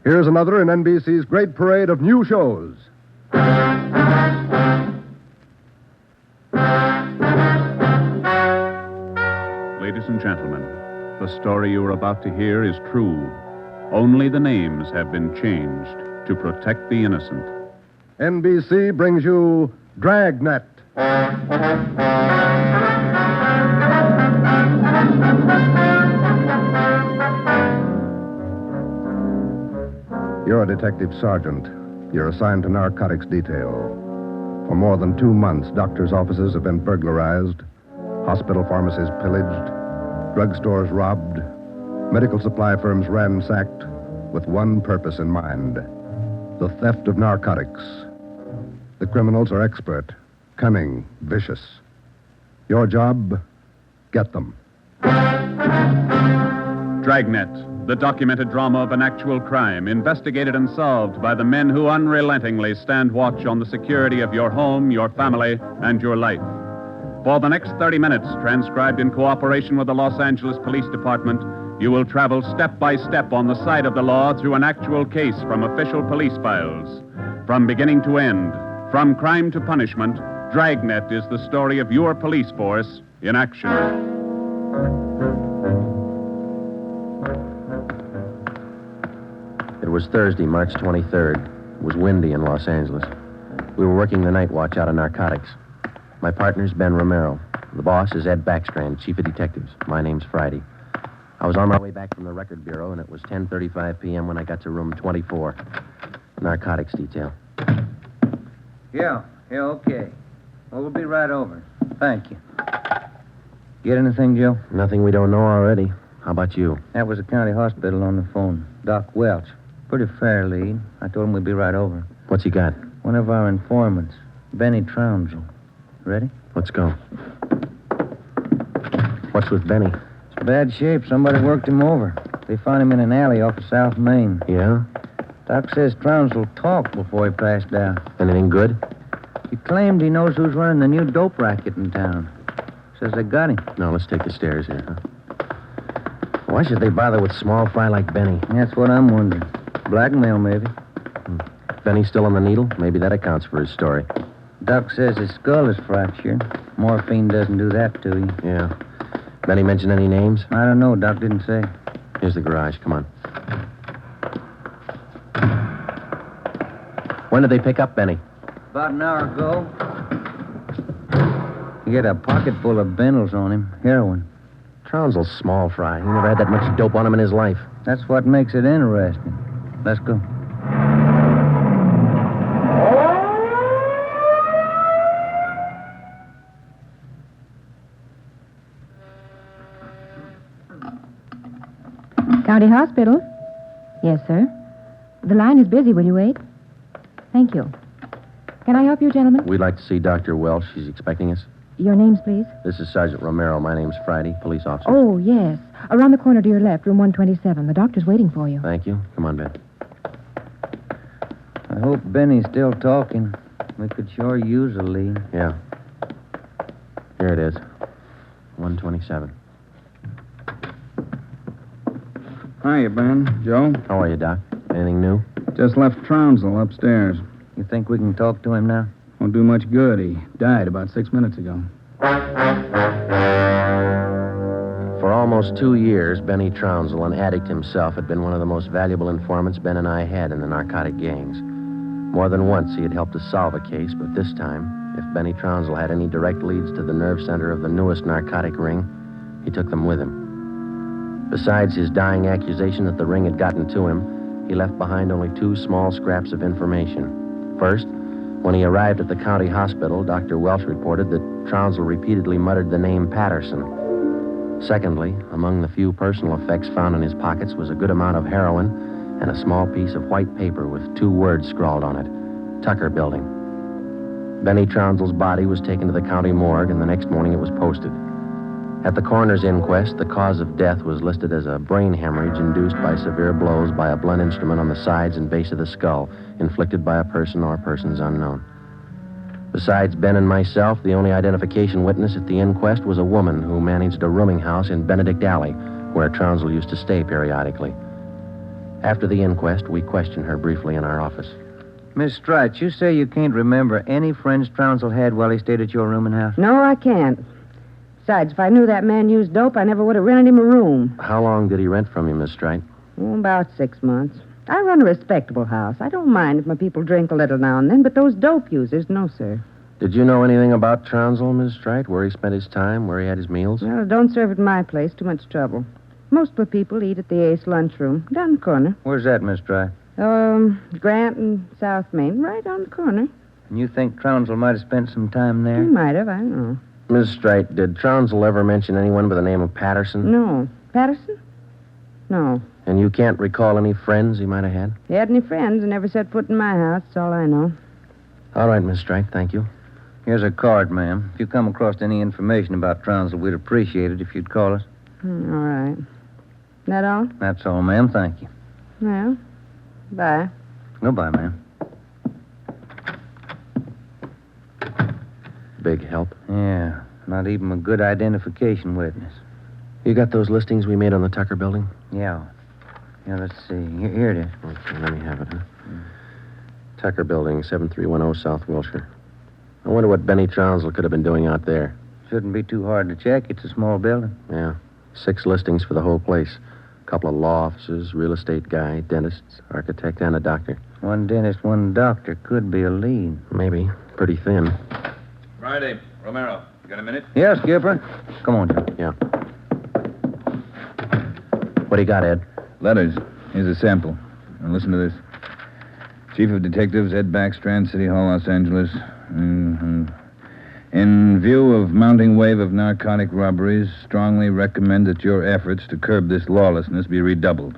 Here's another in NBC's great parade of new shows. Ladies and gentlemen, the story you are about to hear is true. Only the names have been changed to protect the innocent. NBC brings you Dragnet. You're a detective sergeant. You're assigned to narcotics detail. For more than 2 months, doctors' offices have been burglarized, hospital pharmacies pillaged, drugstores robbed, medical supply firms ransacked, with one purpose in mind: the theft of narcotics. The criminals are expert, cunning, vicious. Your job, get them. Dragnet, the documented drama of an actual crime, investigated and solved by the men who unrelentingly stand watch on the security of your home, your family, and your life. For the next 30 minutes, transcribed in cooperation with the Los Angeles Police Department, you will travel step by step on the side of the law through an actual case from official police files. From beginning to end, from crime to punishment, Dragnet is the story of your police force in action. It was Thursday, March 23rd. It was windy in Los Angeles. We were working the night watch out of Narcotics. My partner's Ben Romero. The boss is Ed Backstrand, chief of detectives. My name's Friday. I was on my way back from the record bureau, and it was 10:35 p.m. when I got to room 24. Narcotics detail. Yeah, okay. Well, we'll be right over. Thank you. Get anything, Joe? Nothing we don't know already. How about you? That was the county hospital on the phone. Doc Welch. Pretty fair lead. I told him we'd be right over. What's he got? One of our informants, Benny Trounsel. Ready? Let's go. What's with Benny? It's bad shape. Somebody worked him over. They found him in an alley off of South Main. Yeah? Doc says Trounsel talked before he passed out. Anything good? He claimed he knows who's running the new dope racket in town. Says they got him. No, let's take the stairs here, huh? Why should they bother with small fry like Benny? That's what I'm wondering. Blackmail, maybe. Benny's still on the needle? Maybe that accounts for his story. Doc says his skull is fractured. Morphine doesn't do that to you. Yeah. Benny mention any names? I don't know. Doc didn't say. Here's the garage. Come on. When did they pick up Benny? About an hour ago. He had a pocket full of bundles on him. Heroin. Trounsel's small fry. He never had that much dope on him in his life. That's what makes it interesting. Let's go. County Hospital? Yes, sir. The line is busy. Will you wait? Thank you. Can I help you, gentlemen? We'd like to see Dr. Welch. She's expecting us. Your names, please? This is Sergeant Romero. My name's Friday, police officer. Oh, yes. Around the corner to your left, room 127. The doctor's waiting for you. Thank you. Come on, Ben. I hope Benny's still talking. We could sure use a lead. Yeah. Here it is. 127. Hiya, Ben. Joe? How are you, Doc? Anything new? Just left Trounsel upstairs. You think we can talk to him now? Won't do much good. He died about 6 minutes ago. For almost 2 years, Benny Trounsel, an addict himself, had been one of the most valuable informants Ben and I had in the narcotic gangs. More than once, he had helped us solve a case, but this time, if Benny Trounsel had any direct leads to the nerve center of the newest narcotic ring, he took them with him. Besides his dying accusation that the ring had gotten to him, he left behind only 2 small scraps of information. First, when he arrived at the county hospital, Dr. Welch reported that Trounsel repeatedly muttered the name Patterson. Secondly, among the few personal effects found in his pockets was a good amount of heroin and a small piece of white paper with 2 words scrawled on it, Tucker Building. Benny Trounsel's body was taken to the county morgue, and the next morning it was posted. At the coroner's inquest, the cause of death was listed as a brain hemorrhage induced by severe blows by a blunt instrument on the sides and base of the skull, inflicted by a person or persons unknown. Besides Ben and myself, the only identification witness at the inquest was a woman who managed a rooming house in Benedict Alley, where Trounsel used to stay periodically. After the inquest, we questioned her briefly in our office. Miss Strite, you say you can't remember any friends Trounsel had while he stayed at your rooming house? No, I can't. Besides, if I knew that man used dope, I never would have rented him a room. How long did he rent from you, Miss Strite? About 6 months. I run a respectable house. I don't mind if my people drink a little now and then, but those dope users, no, sir. Did you know anything about Trounsel, Miss Strite? Where he spent his time, where he had his meals? Well, don't serve at my place. Too much trouble. Most of the people eat at the Ace lunchroom, down the corner. Where's that, Miss Strite? Grant and South Main, right on the corner. And you think Trounsel might have spent some time He there? might have, I don't know. Miss Strite, did Trounsel ever mention anyone by the name of Patterson? No. Patterson? No. And you can't recall any friends he might have had? He had any friends and never set foot in my house. That's all I know. All right, Miss Strite, thank you. Here's a card, ma'am. If you come across any information about Trounsel, we'd appreciate it if you'd call us. All right. That all? That's all, ma'am. Thank you. Well, bye. Goodbye, ma'am. Big help. Yeah, not even a good identification witness. You got those listings we made on the Tucker building? Yeah. Yeah, let's see. Here it is. Okay, let me have it, huh? Tucker building, 7310 South Wilshire. I wonder what Benny Trounsel could have been doing out there. Shouldn't be too hard to check. It's a small building. Yeah. 6 listings for the whole place. A couple of law offices, real estate guy, dentists, architect, and a doctor. One dentist, one doctor could be a lead. Maybe. Pretty thin. Friday, Romero. You got a minute? Yes, Skipper. Come on, Joe. Yeah. What do you got, Ed? Letters. Here's a sample. Now listen to this. Chief of Detectives, Ed Backstrand, City Hall, Los Angeles. In view of mounting wave of narcotic robberies, strongly recommend that your efforts to curb this lawlessness be redoubled.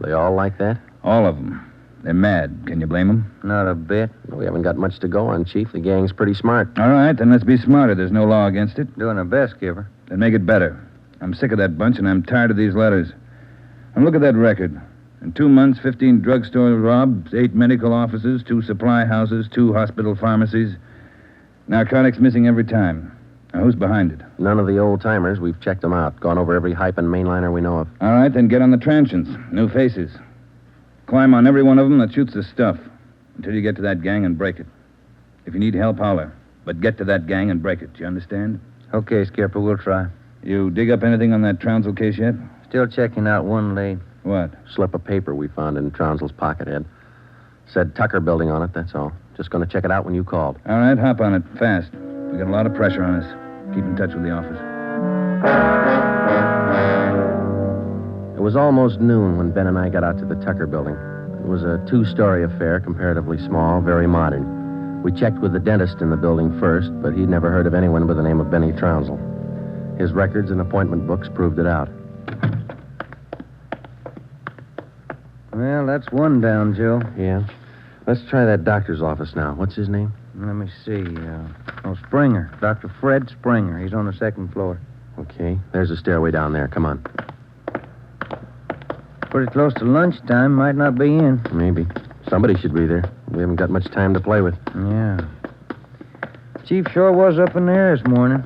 They all like that? All of them. They're mad. Can you blame them? Not a bit. We haven't got much to go on, Chief. The gang's pretty smart. All right, then let's be smarter. There's no law against it. Doing our best, Skipper. Then make it better. I'm sick of that bunch, and I'm tired of these letters. And look at that record. In 2 months, 15 drugstore robs, 8 medical offices, 2 supply houses, 2 hospital pharmacies. Narcotics missing every time. Now, who's behind it? None of the old-timers. We've checked them out. Gone over every hype and mainliner we know of. All right, then get on the transients. New faces. Climb on every one of them that shoots the stuff until you get to that gang and break it. If you need help, holler. But get to that gang and break it. You understand? Okay, Skipper, we'll try. You dig up anything on that Trounsel case yet? Still checking out one lead. What? Slip of paper we found in Trounsel's pocket, Ed. Said Tucker building on it, that's all. Just going to check it out when you called. All right, hop on it. Fast. We got a lot of pressure on us. Keep in touch with the office. It was almost noon when Ben and I got out to the Tucker building. It was a 2-story affair, comparatively small, very modern. We checked with the dentist in the building first, but he'd never heard of anyone by the name of Benny Trounsel. His records and appointment books proved it out. Well, that's one down, Joe. Yeah? Let's try that doctor's office now. What's his name? Let me see. Springer. Dr. Fred Springer. He's on the 2nd floor. Okay, there's a stairway down there. Come on. Pretty close to lunchtime. Might not be in. Maybe. Somebody should be there. We haven't got much time to play with. Yeah. Chief sure was up in there this morning.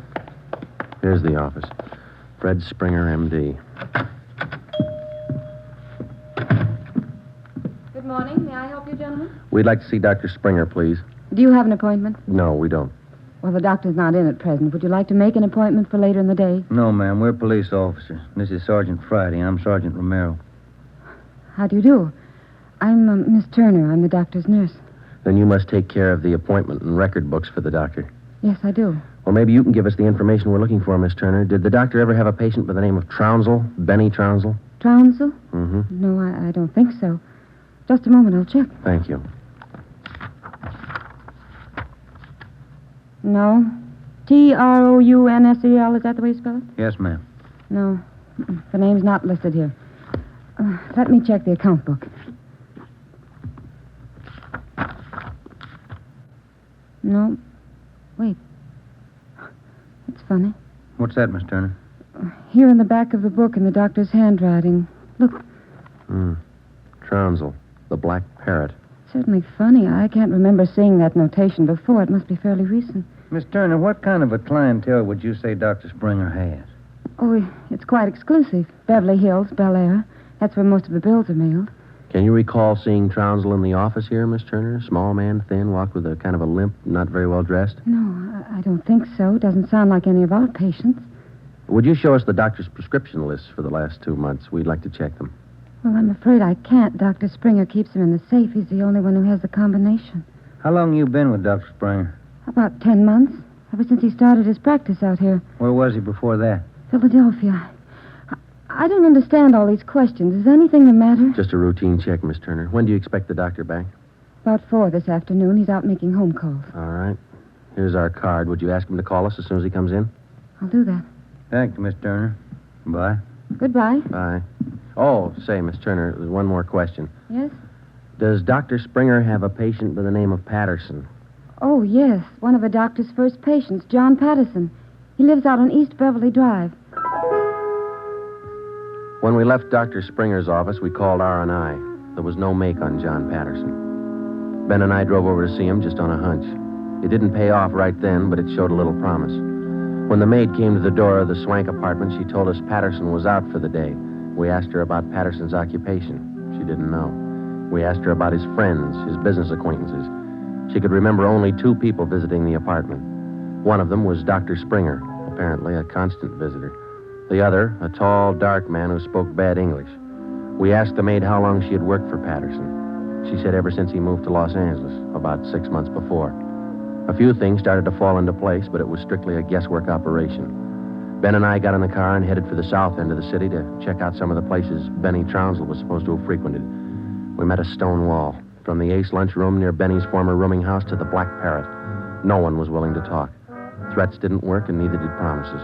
Here's the office. Fred Springer, M.D. Good morning. May I help you, gentlemen? We'd like to see Dr. Springer, please. Do you have an appointment? No, we don't. Well, the doctor's not in at present. Would you like to make an appointment for later in the day? No, ma'am. We're police officers. This is Sergeant Friday. I'm Sergeant Romero. How do you do? I'm Miss Turner. I'm the doctor's nurse. Then you must take care of the appointment and record books for the doctor. Yes, I do. Well, maybe you can give us the information we're looking for, Miss Turner. Did the doctor ever have a patient by the name of Trounsel? Benny Trounsel? Trounsel? Mm-hmm. No, I don't think so. Just a moment. I'll check. Thank you. No. Trounsel. Is that the way you spell it? Yes, ma'am. No. The name's not listed here. Let me check the account book. No. Wait. It's funny. What's that, Miss Turner? Here in the back of the book in the doctor's handwriting. Look, Trounsel, the Black Parrot. certainly funny. I can't remember seeing that notation before. It must be fairly recent. Miss Turner, what kind of a clientele would you say Dr. Springer has? Oh, it's quite exclusive. Beverly Hills, Bel Air. That's where most of the bills are mailed. Can you recall seeing Trounsel in the office here, Miss Turner? Small man, thin, walked with a kind of a limp, not very well dressed? No, I don't think so. Doesn't sound like any of our patients. Would you show us the doctor's prescription lists for the last 2 months? We'd like to check them. Well, I'm afraid I can't. Dr. Springer keeps them in the safe. He's the only one who has the combination. How long you been with Dr. Springer? About 10 months. Ever since he started his practice out here. Where was he before that? Philadelphia. I don't understand all these questions. Is anything the matter? Just a routine check, Miss Turner. When do you expect the doctor back? About 4 this afternoon. He's out making home calls. All right. Here's our card. Would you ask him to call us as soon as he comes in? I'll do that. Thank you, Miss Turner. Bye. Goodbye. Bye. Oh, say, Miss Turner, there's one more question. Yes? Does Dr. Springer have a patient by the name of Patterson? Oh, yes. One of the doctor's first patients, John Patterson. He lives out on East Beverly Drive. When we left Dr. Springer's office, we called R&I. There was no make on John Patterson. Ben and I drove over to see him just on a hunch. It didn't pay off right then, but it showed a little promise. When the maid came to the door of the Swank apartment, she told us Patterson was out for the day. We asked her about Patterson's occupation. She didn't know. We asked her about his friends, his business acquaintances. She could remember only 2 people visiting the apartment. One of them was Dr. Springer, apparently a constant visitor. The other, a tall, dark man who spoke bad English. We asked the maid how long she had worked for Patterson. She said ever since he moved to Los Angeles, about 6 months before. A few things started to fall into place, but it was strictly a guesswork operation. Ben and I got in the car and headed for the south end of the city to check out some of the places Benny Trounsel was supposed to have frequented. We met a stone wall. From the Ace lunchroom near Benny's former rooming house to the Black Parrot. No one was willing to talk. Threats didn't work, and neither did promises.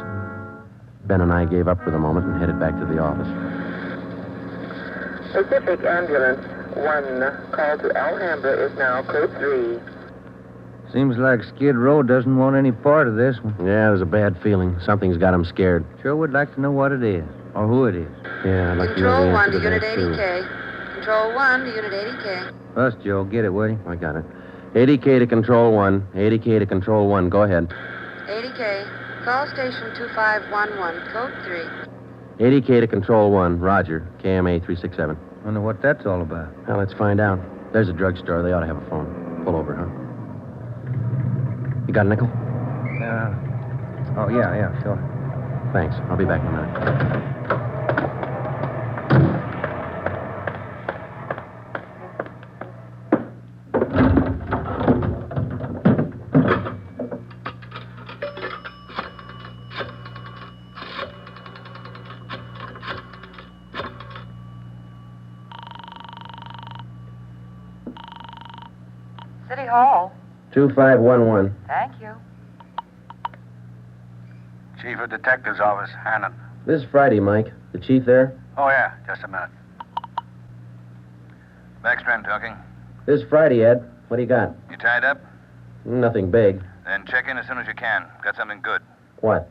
Ben and I gave up for the moment and headed back to the office. Pacific Ambulance 1, call to Alhambra is now code 3. Seems like Skid Row doesn't want any part of this one. Yeah, there's a bad feeling. Something's got him scared. Sure would like to know what it is, or who it is. Yeah, I'd like to know the Control 1 answer to Unit that, too. 80K. Control 1 to Unit 80K. Us, Joe. Get it, will you? I got it. 80K to Control 1. 80K to Control 1. Go ahead. 80K. Call station 2511, code 3. 80K to Control 1. Roger. KMA 367. Wonder what that's all about. Well, let's find out. There's a drugstore. They ought to have a phone. Pull over, huh? You got a nickel? Yeah, sure. Thanks. I'll be back in a minute. City Hall. 2511. Thank you. Chief of Detective's Office, Hannon. This Friday, Mike. The chief there? Oh, yeah, just a minute. Backstrand talking. This Friday, Ed. What do you got? You tied up? Nothing big. Then check in as soon as you can. Got something good. What?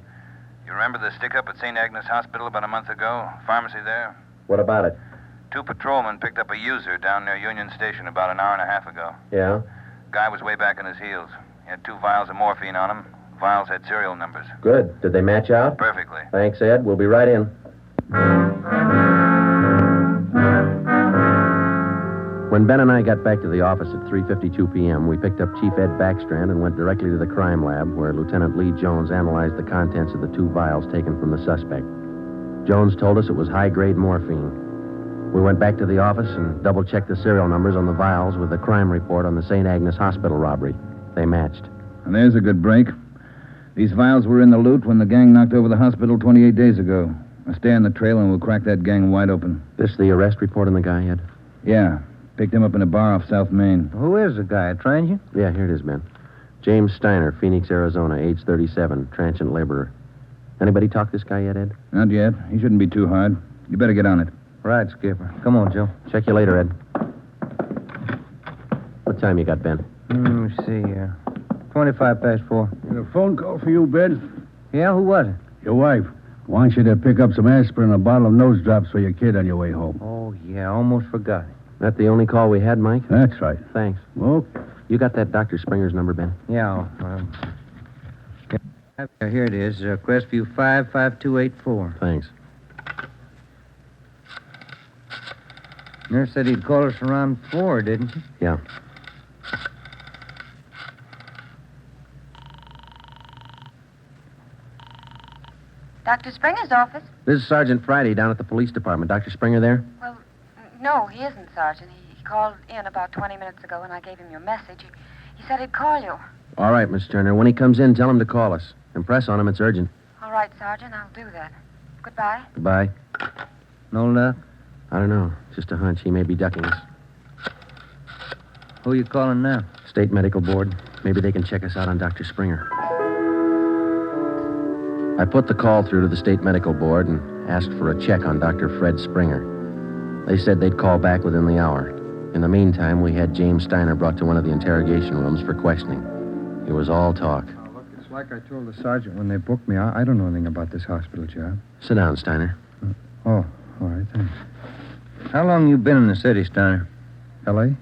You remember the stick-up at St. Agnes Hospital about a month ago? Pharmacy there? What about it? 2 patrolmen picked up a user down near Union Station about an hour and a half ago. Yeah? Guy was way back on his heels. He had 2 vials of morphine on him. Vials had serial numbers. Good. Did they match out? Perfectly. Thanks, Ed. We'll be right in. When Ben and I got back to the office at 3:52 p.m., we picked up Chief Ed Backstrand and went directly to the crime lab, where Lieutenant Lee Jones analyzed the contents of the 2 vials taken from the suspect. Jones told us it was high-grade morphine. We went back to the office and double-checked the serial numbers on the vials with the crime report on the St. Agnes Hospital robbery. They matched. And there's a good break. These vials were in the loot when the gang knocked over the hospital 28 days ago. Now stay on the trail and we'll crack that gang wide open. This the arrest report on the guy, Ed? Yeah. Picked him up in a bar off South Main. Who is the guy? A transient? Yeah, here it is, Ben. James Steiner, Phoenix, Arizona, age 37, transient laborer. Anybody talk this guy yet, Ed? Not yet. He shouldn't be too hard. You better get on it. Right, Skipper. Come on, Joe. Check you later, Ed. What time you got, Ben? Let me see here. 25 past 4. Got a phone call for you, Ben? Yeah, who was it? Your wife wants you to pick up some aspirin and a bottle of nose drops for your kid on your way home. Oh, yeah, almost forgot. That the only call we had, Mike? That's right. Thanks. Okay. You got that Dr. Springer's number, Ben? Yeah, here it is. Crestview 5, 5284. Thanks. Nurse said he'd call us around 4, didn't she? Yeah. Dr. Springer's office? This is Sergeant Friday down at the police department. Dr. Springer there? Well, no, he isn't, Sergeant. He called in about 20 minutes ago, and I gave him your message. He said he'd call you. All right, Miss Turner. When he comes in, tell him to call us. Impress on him. It's urgent. All right, Sergeant, I'll do that. Goodbye. Goodbye. No luck? I don't know. Just a hunch. He may be ducking us. Who you calling now? State Medical Board. Maybe they can check us out on Dr. Springer. I put the call through to the State Medical Board and asked for a check on Dr. Fred Springer. They said they'd call back within the hour. In the meantime, we had James Steiner brought to one of the interrogation rooms for questioning. It was all talk. Oh, look, it's like I told the sergeant when they booked me. I don't know anything about this hospital job. Sit down, Steiner. Oh, all right, thanks. How long you been in the city, Steiner? L.A.?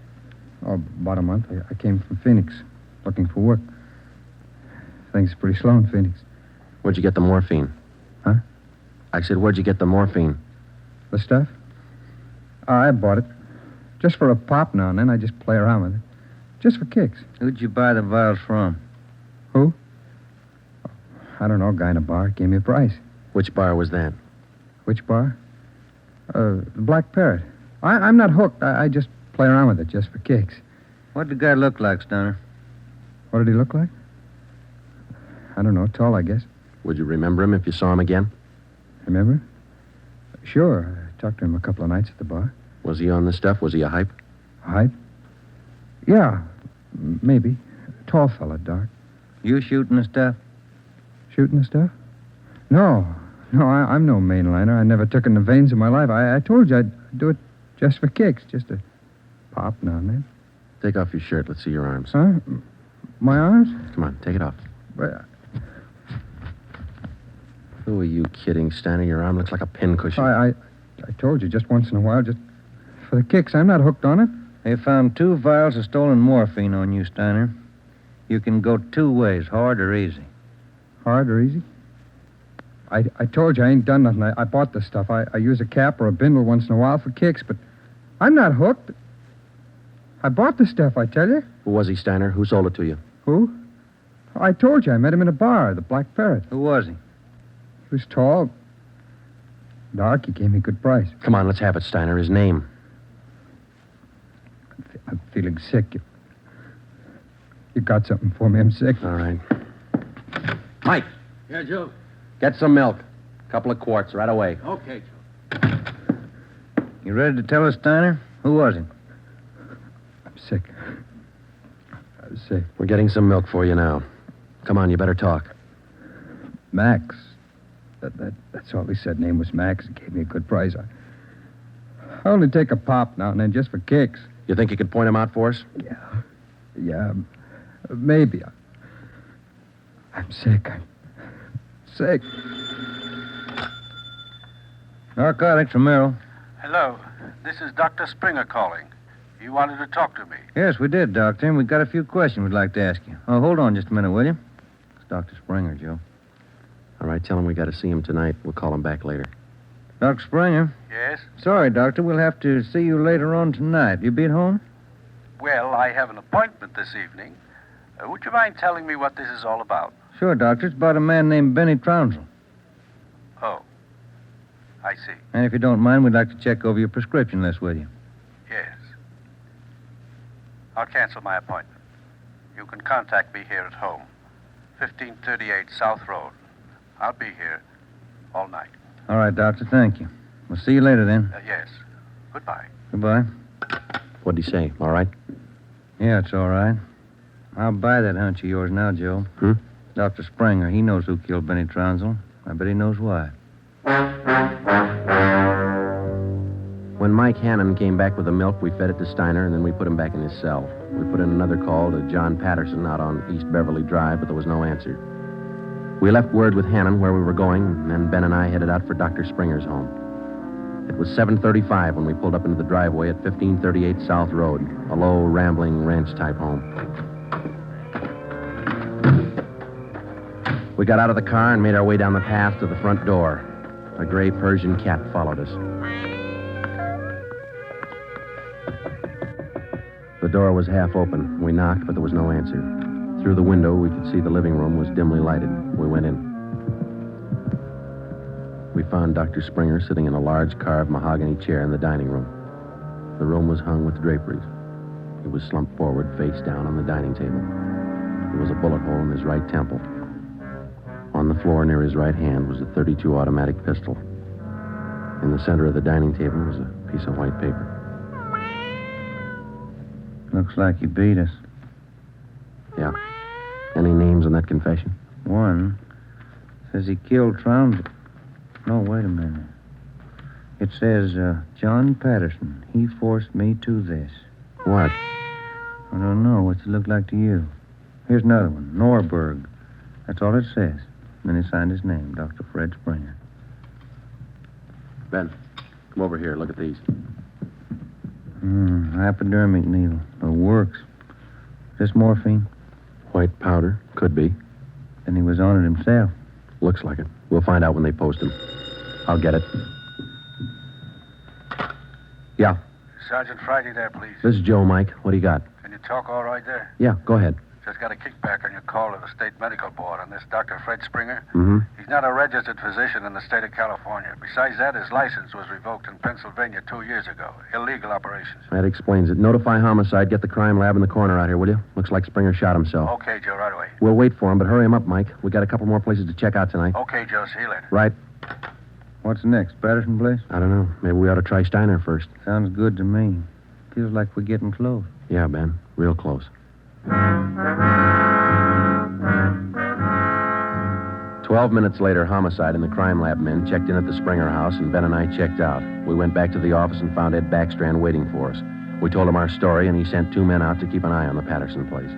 Oh, about a month. I came from Phoenix, looking for work. Things are pretty slow in Phoenix. Where'd you get the morphine? Huh? I said, where'd you get the morphine? The stuff? Oh, I bought it. Just for a pop now and then. I just play around with it. Just for kicks. Who'd you buy the vials from? Who? I don't know. A guy in a bar gave me a price. Which bar was that? Which bar? The Black Parrot. I'm not hooked. I just play around with it just for kicks. What'd the guy look like, Steiner? What did he look like? I don't know. Tall, I guess. Would you remember him if you saw him again? Remember? Sure. I talked to him a couple of nights at the bar. Was he on the stuff? Was he a hype? Hype? Yeah, maybe. Tall fella, dark. You shooting the stuff? Shooting the stuff? No, I'm no mainliner. I never took in the veins in my life. I told you I'd do it just for kicks, just to pop now and then. Take off your shirt. Let's see your arms. Huh? My arms? Come on, take it off. Well, Who are you kidding, Steiner? Your arm looks like a pincushion. I told you just once in a while, just for the kicks. I'm not hooked on it. They found 2 vials of stolen morphine on you, Steiner. You can go 2 ways, hard or easy. Hard or easy? I told you I ain't done nothing. I bought the stuff. I use a cap or a bindle once in a while for kicks, but I'm not hooked. I bought the stuff, I tell you. Who was he, Steiner? Who sold it to you? Who? I told you I met him in a bar, the Black Parrot. Who was he? He was tall, dark. He gave me a good price. Come on, let's have it, Steiner. His name. I'm feeling sick. You got something for me? I'm sick. All right. Mike. Yeah, Joe. Get some milk. A couple of quarts right away. Okay, Joe. You ready to tell us, Steiner? Who was he? I'm sick. I'm sick. We're getting some milk for you now. Come on, you better talk. Max. That's all he said. Name was Max. He gave me a good price. I only take a pop now and then just for kicks. You think you could point him out for us? Yeah, maybe. I'm sick. I'm sick. Narcotics from Merrill. Hello. This is Dr. Springer calling. You wanted to talk to me. Yes, we did, Doctor. And we've got a few questions we'd like to ask you. Oh, hold on just a minute, will you? It's Dr. Springer, Joe. All right, tell him we got to see him tonight. We'll call him back later. Dr. Springer? Yes? Sorry, Doctor. We'll have to see you later on tonight. You be at home? Well, I have an appointment this evening. Would you mind telling me what this is all about? Sure, Doctor. It's about a man named Benny Trounsel. Oh. I see. And if you don't mind, we'd like to check over your prescription list with you. Yes. I'll cancel my appointment. You can contact me here at home. 1538 South Road. I'll be here all night. All right, Doctor. Thank you. We'll see you later then. Yes. Goodbye. Goodbye. What'd he say? All right? Yeah, it's all right. I'll buy that hunch of yours now, Joe. Dr. Springer, he knows who killed Benny Trounsel. I bet he knows why. When Mike Hannon came back with the milk, we fed it to Steiner, and then we put him back in his cell. We put in another call to John Patterson out on East Beverly Drive, but there was no answer. We left word with Hannon where we were going, and then Ben and I headed out for Dr. Springer's home. It was 7:35 when we pulled up into the driveway at 1538 South Road, a low, rambling ranch-type home. We got out of the car and made our way down the path to the front door. A gray Persian cat followed us. door was half open. We knocked, but there was no answer. Through the window, we could see the living room was dimly lighted. We went in. We found Dr. Springer sitting in a large carved mahogany chair in the dining room. The room was hung with draperies. He was slumped forward, face down on the dining table. There was a bullet hole in his right temple. On the floor near his right hand was a .32 automatic pistol. In the center of the dining table was a piece of white paper. Looks like he beat us. Yeah. Any names on that confession? One says he killed Trounsel. No, wait a minute. It says, John Patterson. He forced me to this. What? I don't know. What's it look like to you? Here's another one. Norberg. That's all it says. Then he signed his name, Dr. Fred Springer. Ben, come over here. Look at these. Hypodermic needle. It works. Is this morphine? White powder. Could be. Then he was on it himself. Looks like it. We'll find out when they post him. I'll get it. Yeah. Sergeant Friday there, please. This is Joe, Mike. What do you got? Can you talk all right there? Yeah, go ahead. Just got a kickback on your call to the state medical board on this Dr. Fred Springer. Mm-hmm. He's not a registered physician in the state of California. Besides that, his license was revoked in Pennsylvania 2 years ago. Illegal operations. That explains it. Notify homicide. Get the crime lab in the corner out here, will you? Looks like Springer shot himself. Okay, Joe, right away. We'll wait for him, but hurry him up, Mike. We got a couple more places to check out tonight. Okay, Joe, see you later. Right. What's next? Patterson place? I don't know. Maybe we ought to try Steiner first. Sounds good to me. Feels like we're getting close. Yeah, Ben. Real close. 12 minutes later, homicide and the crime lab men checked in at the Springer house, and Ben and I checked out. We went back to the office and found Ed Backstrand waiting for us. We told him our story, and he sent 2 men out to keep an eye on the Patterson place.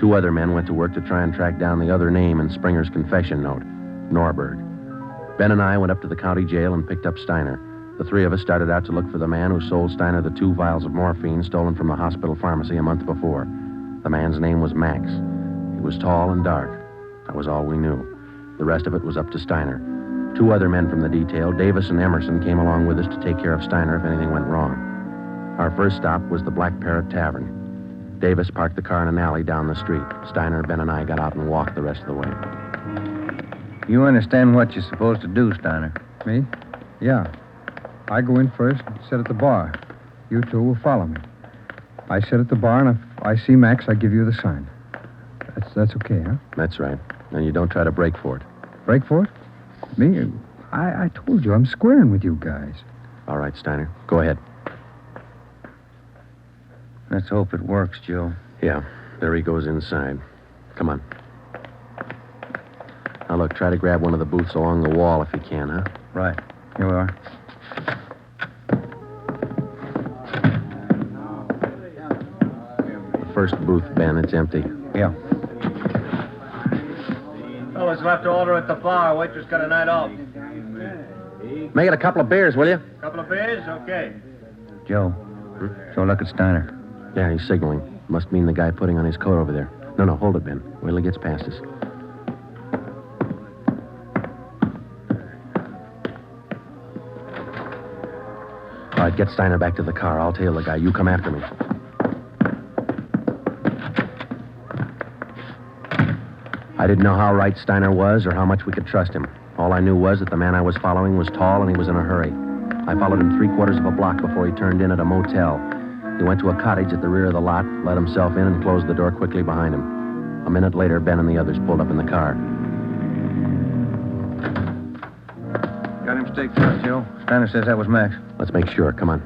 2 other men went to work to try and track down the other name in Springer's confession note, Norberg. Ben and I went up to the county jail and picked up Steiner. The 3 of us started out to look for the man who sold Steiner the 2 vials of morphine stolen from the hospital pharmacy a month before. The man's name was Max. He was tall and dark. That was all we knew. The rest of it was up to Steiner. 2 other men from the detail, Davis and Emerson, came along with us to take care of Steiner if anything went wrong. Our first stop was the Black Parrot Tavern. Davis parked the car in an alley down the street. Steiner, Ben, and I got out and walked the rest of the way. You understand what you're supposed to do, Steiner? Me? Yeah. I go in first and sit at the bar. You 2 will follow me. I sit at the bar, and if I see Max, I give you the sign. That's okay, huh? That's right. And you don't try to break for it. Break for it? Me? I told you, I'm squaring with you guys. All right, Steiner. Go ahead. Let's hope it works, Joe. Yeah. There he goes inside. Come on. Now, look, try to grab one of the booths along the wall if you can, huh? Right. Here we are. The first booth, Ben, it's empty. Yeah. Fellas left to order at the bar. Waitress got a night off. Make it a couple of beers, will you? Couple of beers? Okay. Joe. Joe, look at Steiner. Yeah, he's signaling. Must mean the guy putting on his coat over there. No, hold it, Ben. Wait till he gets past us. All right, get Steiner back to the car. I'll tail the guy. You come after me. I didn't know how right Steiner was or how much we could trust him. All I knew was that the man I was following was tall and he was in a hurry. I followed him 3/4 of a block before he turned in at a motel. He went to a cottage at the rear of the lot, let himself in, and closed the door quickly behind him. A minute later, Ben and the others pulled up in the car. Got him staked out, Joe. Steiner says that was Max. Let's make sure. Come on.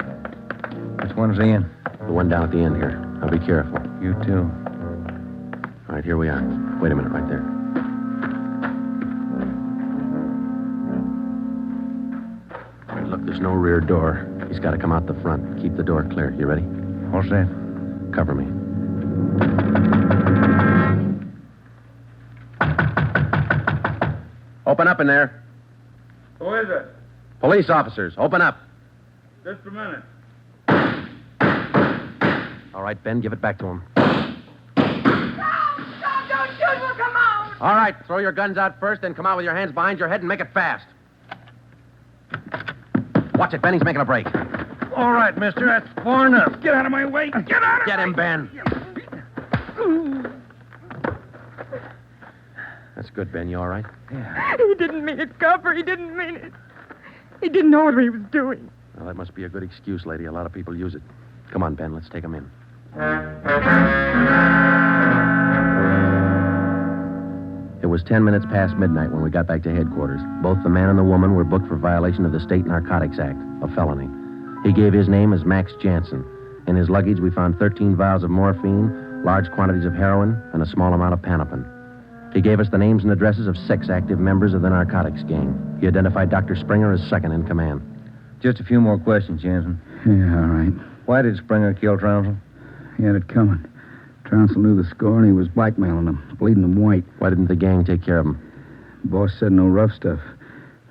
Which one's he in? The one down at the end here. Now be careful. You too. All right, here we are. Wait a minute right there. All right, look, there's no rear door. He's got to come out the front. Keep the door clear. You ready? All set. Cover me. Open up in there. Who is it? Police officers, open up. Just a minute. All right, Ben, give it back to him. Don't shoot, we'll come out. All right, throw your guns out first, then come out with your hands behind your head and make it fast. Watch it, Ben, he's making a break. Where All right, mister. That's far enough. Get out of my way. Get out of Get him, Ben. That's good, Ben. You all right? He didn't mean it, Copper. He didn't mean it. He didn't know what he was doing. Well, that must be a good excuse, lady. A lot of people use it. Come on, Ben. Let's take him in. It was 10 minutes past midnight when we got back to headquarters. Both the man and the woman were booked for violation of the State Narcotics Act, a felony. He gave his name as Max Jansen. In his luggage, we found 13 vials of morphine, large quantities of heroin, and a small amount of Panopin. He gave us the names and addresses of 6 active members of the narcotics gang. He identified Dr. Springer as second in command. Just a few more questions, Jansen. Yeah, all right. Why did Springer kill Trounsel? He had it coming. Trounsel knew the score, and he was blackmailing them, bleeding them white. Why didn't the gang take care of him? The boss said no rough stuff.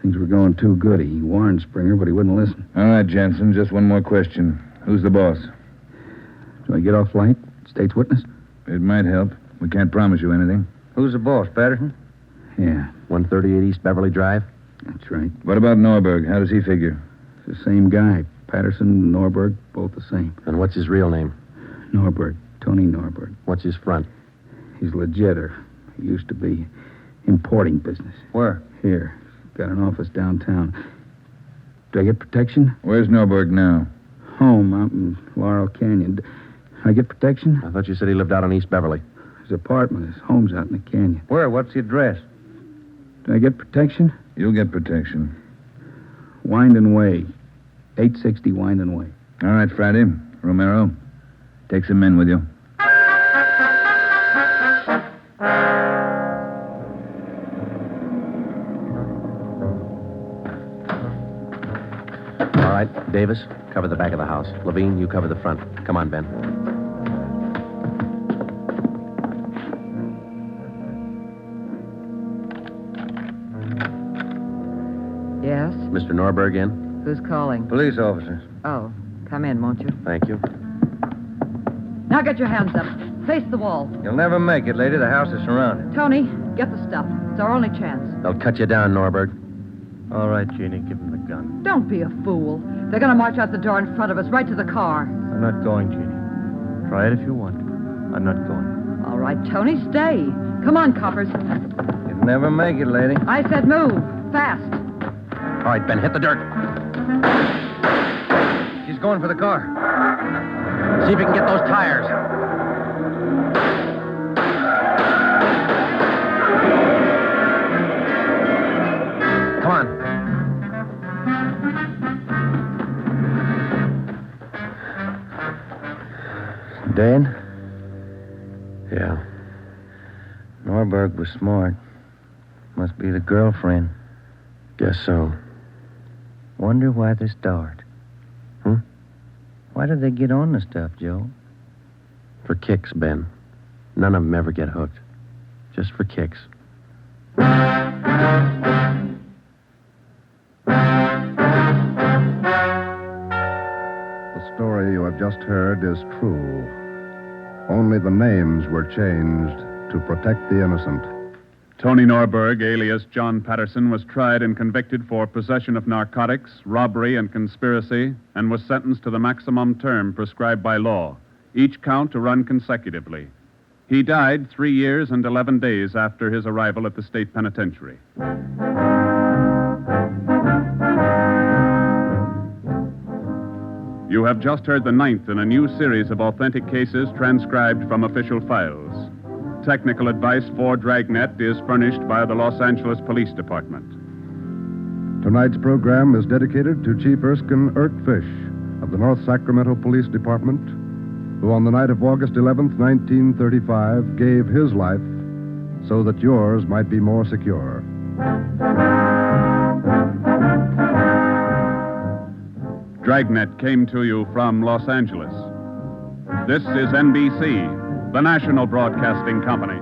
Things were going too good. He warned Springer, but he wouldn't listen. All right, Jensen, just one more question. Who's the boss? Do I get off light? State's witness? It might help. We can't promise you anything. Who's the boss, Patterson? Yeah. 138 East Beverly Drive? That's right. What about Norberg? How does he figure? It's the same guy. Patterson and Norberg, both the same. And what's his real name? Norberg. Tony Norberg. What's his front? He's legit, or he used to be. Importing business. Where? Here. Got an office downtown. Do I get protection? Where's Norberg now? Home out in Laurel Canyon. Do I get protection? I thought you said he lived out on East Beverly. His apartment, his home's out in the canyon. Where? What's the address? Do I get protection? You'll get protection. Winden Way. 860 Winden Way. All right, Friday. Romero, take some men with you. All right, Davis, cover the back of the house. Levine, you cover the front. Come on, Ben. Yes? Mr. Norberg in? Who's calling? Police officers. Oh, come in, won't you? Thank you. Now get your hands up. Face the wall. You'll never make it, lady. The house is surrounded. Tony, get the stuff. It's our only chance. They'll cut you down, Norberg. All right, Jeannie, give him the gun. Don't be a fool. They're going to march out the door in front of us, right to the car. I'm not going, Jeannie. Try it if you want. I'm not going. All right, Tony, stay. Come on, coppers. You'll never make it, lady. I said move. Fast. All right, Ben, hit the dirt. She's going for the car. See if you can get those tires. Come on. Dan? Yeah. Norberg was smart. Must be the girlfriend. Guess so. Wonder why they start. Hmm? Why do they get on the stuff, Joe? For kicks, Ben. None of them ever get hooked. Just for kicks. The story you have just heard is true. Only the names were changed to protect the innocent. Tony Norberg, alias John Patterson, was tried and convicted for possession of narcotics, robbery, and conspiracy, and was sentenced to the maximum term prescribed by law, each count to run consecutively. He died 3 years and 11 days after his arrival at the state penitentiary. You have just heard the 9th in a new series of authentic cases transcribed from official files. Technical advice for Dragnet is furnished by the Los Angeles Police Department. Tonight's program is dedicated to Chief Erskine Fish of the North Sacramento Police Department, who on the night of August 11th, 1935, gave his life so that yours might be more secure. Dragnet came to you from Los Angeles. This is NBC, the national broadcasting company.